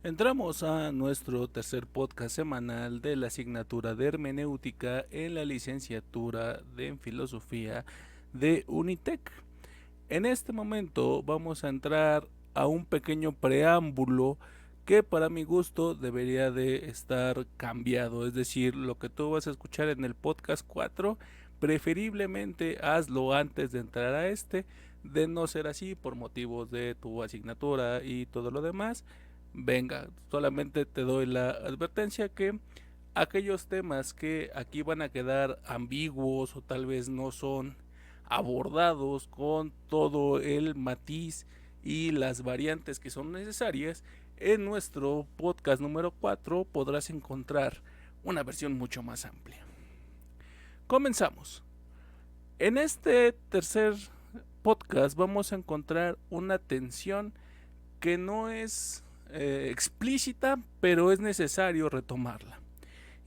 Entramos a nuestro tercer podcast semanal de la asignatura de hermenéutica en la licenciatura en filosofía de Unitec. En este momento vamos a entrar a un pequeño preámbulo que para mi gusto debería de estar cambiado, es decir, lo que tú vas a escuchar en el podcast 4, preferiblemente hazlo antes de entrar a este. De no ser así, por motivos de tu asignatura y todo lo demás, venga, solamente te doy la advertencia que aquellos temas que aquí van a quedar ambiguos o tal vez no son abordados con todo el matiz y las variantes que son necesarias, en nuestro podcast número 4 podrás encontrar una versión mucho más amplia. Comenzamos. En este tercer podcast vamos a encontrar una tensión que no es explícita, pero es necesario retomarla.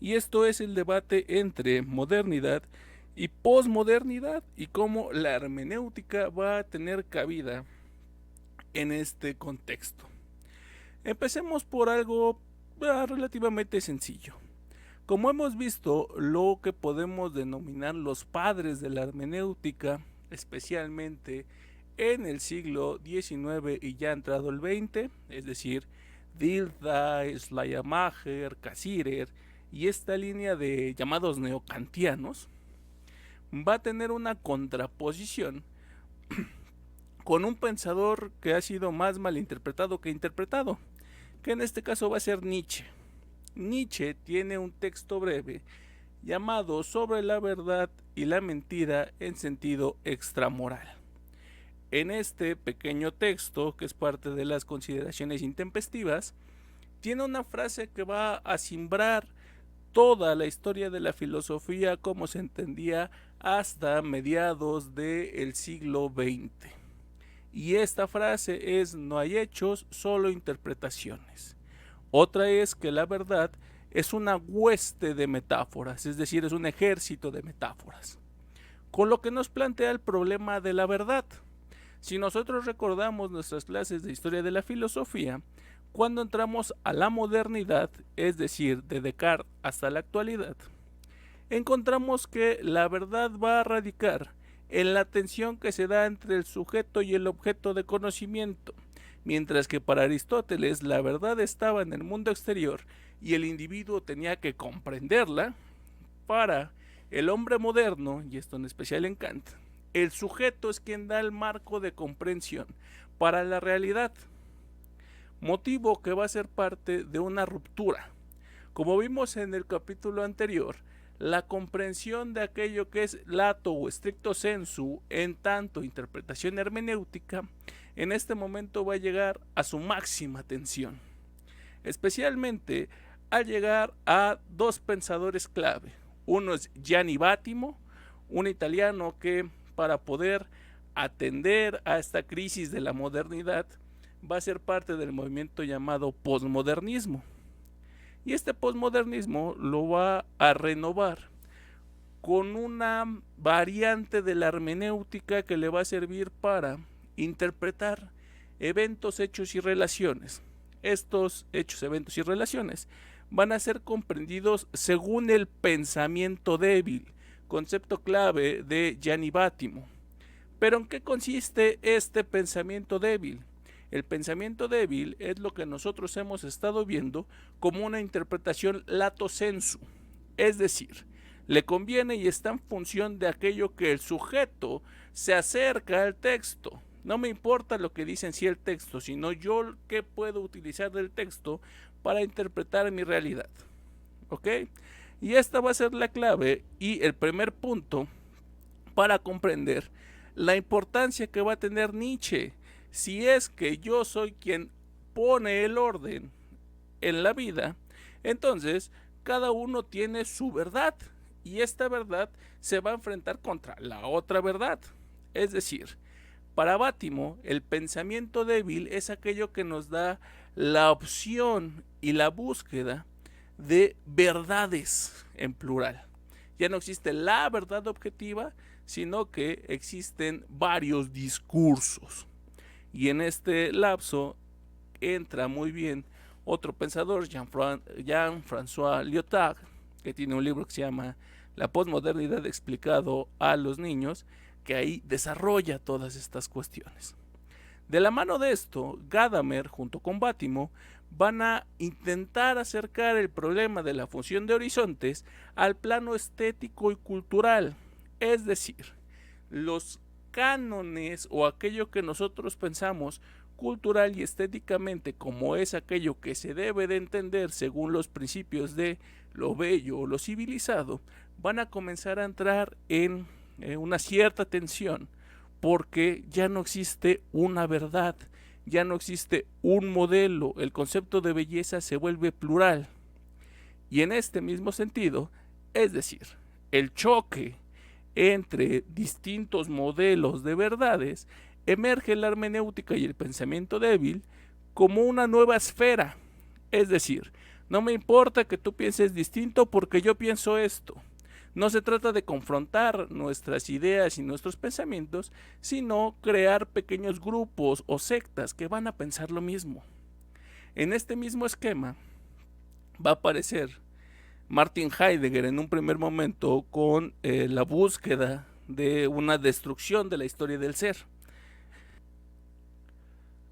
Y esto es el debate entre modernidad y posmodernidad y cómo la hermenéutica va a tener cabida en este contexto. Empecemos por algo relativamente sencillo. Como hemos visto, lo que podemos denominar los padres de la hermenéutica, especialmente en el siglo XIX y ya entrado el XX, es decir, Dilthey, Schleiermacher, Cassirer y esta línea de llamados neocantianos, va a tener una contraposición con un pensador que ha sido más malinterpretado que interpretado, que en este caso va a ser Nietzsche. Nietzsche tiene un texto breve llamado Sobre la verdad y la mentira en sentido extramoral. En este pequeño texto, que es parte de las consideraciones intempestivas, tiene una frase que va a simbrar toda la historia de la filosofía como se entendía hasta mediados del siglo XX. Y esta frase es: no hay hechos, solo interpretaciones. Otra es que la verdad es una hueste de metáforas, es decir, es un ejército de metáforas. Con lo que nos plantea el problema de la verdad. Si nosotros recordamos nuestras clases de historia de la filosofía, cuando entramos a la modernidad, es decir, de Descartes hasta la actualidad, encontramos que la verdad va a radicar en la tensión que se da entre el sujeto y el objeto de conocimiento, mientras que para Aristóteles la verdad estaba en el mundo exterior y el individuo tenía que comprenderla. Para el hombre moderno, y esto en especial en Kant, el sujeto es quien da el marco de comprensión para la realidad, motivo que va a ser parte de una ruptura. Como vimos en el capítulo anterior, la comprensión de aquello que es lato o stricto sensu, en tanto interpretación hermenéutica, en este momento va a llegar a su máxima tensión, especialmente al llegar a dos pensadores clave. Uno es Gianni Vattimo, un italiano que para poder atender a esta crisis de la modernidad va a ser parte del movimiento llamado posmodernismo. Y este posmodernismo lo va a renovar con una variante de la hermenéutica que le va a servir para interpretar eventos, hechos y relaciones. Estos hechos, eventos y relaciones van a ser comprendidos según el pensamiento débil, concepto clave de Gianni Vattimo. Pero ¿en qué consiste este pensamiento débil? El pensamiento débil es lo que nosotros hemos estado viendo como una interpretación lato sensu, es decir, le conviene y está en función de aquello que el sujeto se acerca al texto. No me importa lo que dice en sí el texto, sino yo qué puedo utilizar del texto para interpretar mi realidad. ¿Ok? Y esta va a ser la clave y el primer punto para comprender la importancia que va a tener Nietzsche. Si es que yo soy quien pone el orden en la vida, entonces cada uno tiene su verdad y esta verdad se va a enfrentar contra la otra verdad. Es decir, para Bátimo, el pensamiento débil es aquello que nos da la opción y la búsqueda de verdades en plural. Ya no existe la verdad objetiva, sino que existen varios discursos. Y en este lapso entra muy bien otro pensador, Jean-François Lyotard, que tiene un libro que se llama La posmodernidad explicado a los niños, que ahí desarrolla todas estas cuestiones. De la mano de esto, Gadamer junto con Bátimo van a intentar acercar el problema de la función de horizontes al plano estético y cultural, es decir, los cánones o aquello que nosotros pensamos cultural y estéticamente como es aquello que se debe de entender según los principios de lo bello o lo civilizado, van a comenzar a entrar en una cierta tensión, porque ya no existe una verdad, ya no existe un modelo, el concepto de belleza se vuelve plural. Y en este mismo sentido, es decir, el choque entre distintos modelos de verdades, emerge la hermenéutica y el pensamiento débil como una nueva esfera. Es decir, no me importa que tú pienses distinto porque yo pienso esto. No se trata de confrontar nuestras ideas y nuestros pensamientos, sino crear pequeños grupos o sectas que van a pensar lo mismo. En este mismo esquema va a aparecer Martin Heidegger en un primer momento con la búsqueda de una destrucción de la historia del ser.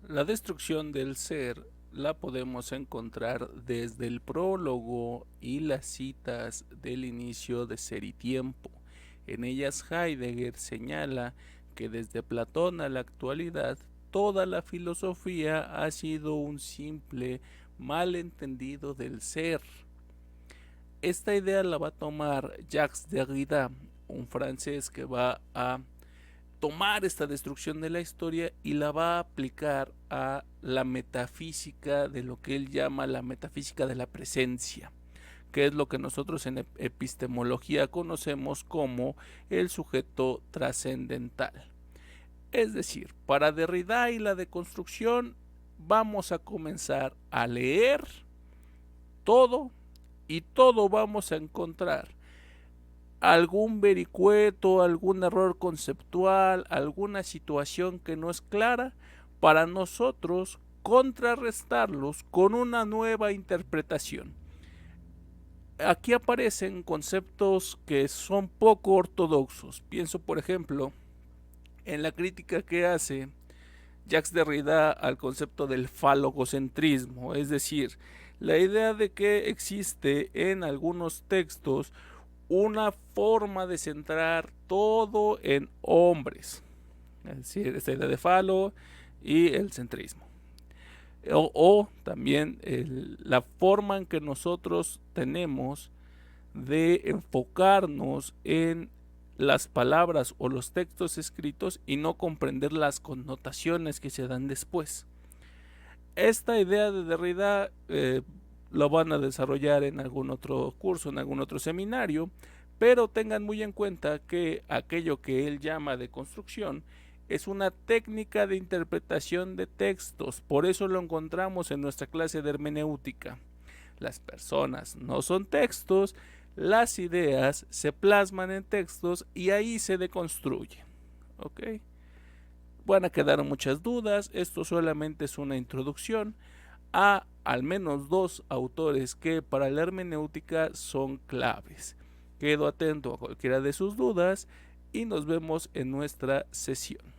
La destrucción del ser la podemos encontrar desde el prólogo y las citas del inicio de Ser y Tiempo. En ellas Heidegger señala que desde Platón a la actualidad toda la filosofía ha sido un simple malentendido del ser. Esta idea la va a tomar Jacques Derrida, un francés que va a tomar esta destrucción de la historia y la va a aplicar a la metafísica de lo que él llama la metafísica de la presencia, que es lo que nosotros en epistemología conocemos como el sujeto trascendental. Es decir, para Derrida y la deconstrucción vamos a comenzar a leer todo y todo vamos a encontrar algún vericueto, algún error conceptual, alguna situación que no es clara, para nosotros contrarrestarlos con una nueva interpretación. Aquí aparecen conceptos que son poco ortodoxos. Pienso, por ejemplo, en la crítica que hace Jacques Derrida al concepto del falogocentrismo, es decir, la idea de que existe en algunos textos una forma de centrar todo en hombres, es decir, esta idea de falo y el centrismo. O también la forma en que nosotros tenemos de enfocarnos en las palabras o los textos escritos y no comprender las connotaciones que se dan después. Esta idea de Derrida lo van a desarrollar en algún otro curso, en algún otro seminario, pero tengan muy en cuenta que aquello que él llama de construcción es una técnica de interpretación de textos, por eso lo encontramos en nuestra clase de hermenéutica. Las personas no son textos, las ideas se plasman en textos y ahí se deconstruye. ¿Ok? Van a quedar muchas dudas, esto solamente es una introducción a al menos dos autores que para la hermenéutica son claves. Quedo atento a cualquiera de sus dudas y nos vemos en nuestra sesión.